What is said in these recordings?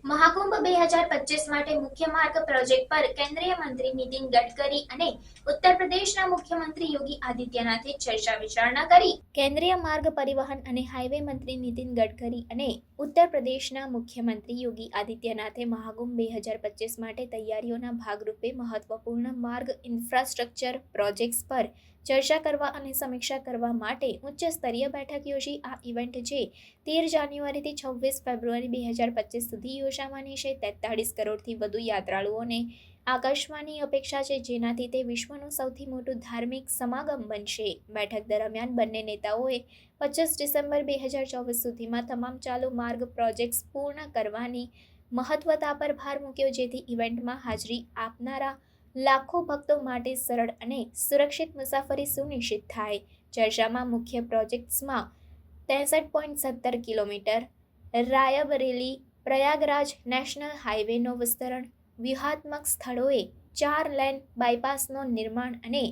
મહાકુંભ 2025 માટે મુખ્ય માર્ગ પ્રોજેક્ટ પર કેન્દ્રીય મંત્રી નીતિન ગડકરી અને ઉત્તર પ્રદેશના મુખ્યમંત્રી યોગી આદિત્યનાથે ચર્ચા વિચારણા કરી। કેન્દ્રીય માર્ગ પરિવહન અને હાઈવે મંત્રી નીતિન ગડકરી અને ઉત્તર પ્રદેશના મુખ્યમંત્રી યોગી આદિત્યનાથે મહાકુંભ 2025 માટે તૈયારીઓના ભાગરૂપે મહત્વપૂર્ણ માર્ગ ઇન્ફ્રાસ્ટ્રક્ચર પ્રોજેક્ટ્સ પર ચર્ચા કરવા અને સમીક્ષા કરવા માટે ઉચ્ચ સ્તરીય બેઠક યોજી। આ ઇવેન્ટ જે 13 જાન્યુઆરીથી 26 ફેબ્રુઆરી 2025 સુધી યોજાવાની છે, 43 કરોડથી વધુ યાત્રાળુઓને આકર્ષવાની અપેક્ષા છે, જેનાથી તે વિશ્વનું સૌથી મોટું ધાર્મિક સમાગમ બનશે। બેઠક દરમિયાન બંને નેતાઓએ 25 ડિસેમ્બર 2024 સુધીમાં તમામ ચાલુ માર્ગ પ્રોજેક્ટ્સ પૂર્ણ કરવાની મહત્વતા પર ભાર મૂક્યો, જેથી ઇવેન્ટમાં હાજરી આપનારા લાખો ભક્તો માટે સરળ અને સુરક્ષિત મુસાફરી સુનિશ્ચિત થાય। ચર્ચામાં મુખ્ય પ્રોજેક્ટ્સમાં 63.70 કિલોમીટર રાયબરેલી પ્રયાગરાજ નેશનલ હાઈવેનો વિસ્તરણ, વ્યૂહાત્મક સ્થળોએ 4 લેન બાયપાસનો નિર્માણ અને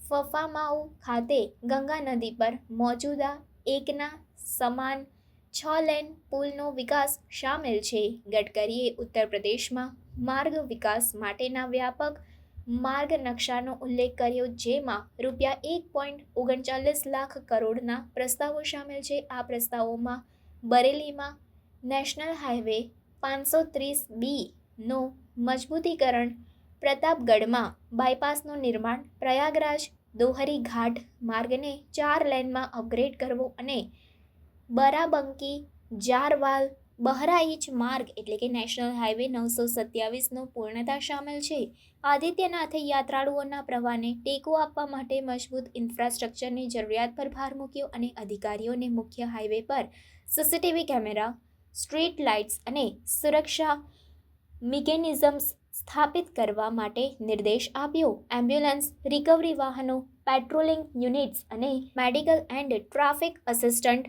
ફફામાઉ ખાતે ગંગા નદી પર મોજૂદા એકના સમાન 6 લેન પુલનો વિકાસ શામેલ છે। ગડકરીએ ઉત્તર પ્રદેશમાં માર્ગ વિકાસ માટેના વ્યાપક માર્ગ નકશાનો ઉલ્લેખ કર્યો, જેમાં ₹1.39 લાખ કરોડના પ્રસ્તાવો શામેલ છે। આ પ્રસ્તાવોમાં બરેલીમાં નેશનલ હાઈવે 530B નું મજબૂતીકરણ, પ્રતાપગઢમાં બાયપાસનું નિર્માણ, પ્રયાગરાજ દોહરી ઘાટ માર્ગને 4 લેનમાં અપગ્રેડ કરવો અને બરાબંકી જારવાલ બહરાઇચ માર્ગ એટલે કે નેશનલ હાઈવે 927નો પૂર્ણતા શામેલ છે। આદિત્યનાથે યાત્રાળુઓના પ્રવાહને ટેકો આપવા માટે મજબૂત ઇન્ફ્રાસ્ટ્રક્ચરની જરૂરિયાત પર ભાર મૂક્યો અને અધિકારીઓને મુખ્ય હાઈવે પર સીસીટીવી કેમેરા, સ્ટ્રીટ લાઇટ્સ અને સુરક્ષા મિકેનિઝમ્સ સ્થાપિત કરવા માટે નિર્દેશ આપ્યો। એમ્બ્યુલન્સ, રિકવરી વાહનો, પેટ્રોલિંગ યુનિટ્સ અને medical and traffic assistant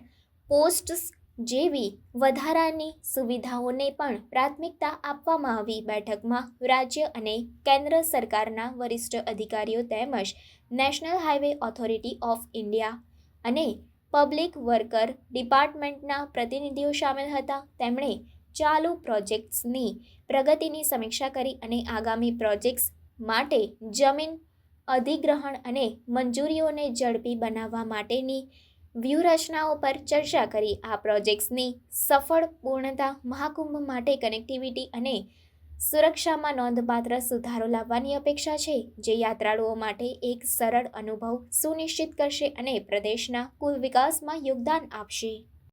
posts જેવી વધારાની સુવિધાઓને પણ પ્રાથમિકતા આપવામાં આવી। બેઠકમાં રાજ્ય અને કેન્દ્ર સરકારના વરિષ્ઠ અધિકારીઓ તેમજ national highway authority of India અને પબ્લિક વર્ક ડિપાર્ટમેન્ટના પ્રતિનિધિઓ શામેલ હતા। તેમણે ચાલુ પ્રોજેક્ટ્સની પ્રગતિની સમીક્ષા કરી અને આગામી પ્રોજેક્ટ્સ માટે જમીન અધિગ્રહણ અને મંજૂરીઓને ઝડપી બનાવવા માટેની વ્યૂહરચનાઓ પર ચર્ચા કરી। આ પ્રોજેક્ટ્સની સફળ પૂર્ણતા મહાકુંભ માટે કનેક્ટિવિટી અને સુરક્ષામાં નોંધપાત્ર સુધારો લાવવાની અપેક્ષા છે, જે યાત્રાળુઓ માટે એક સરળ અનુભવ સુનિશ્ચિત કરશે અને પ્રદેશના કુલ વિકાસમાં યોગદાન આપશે।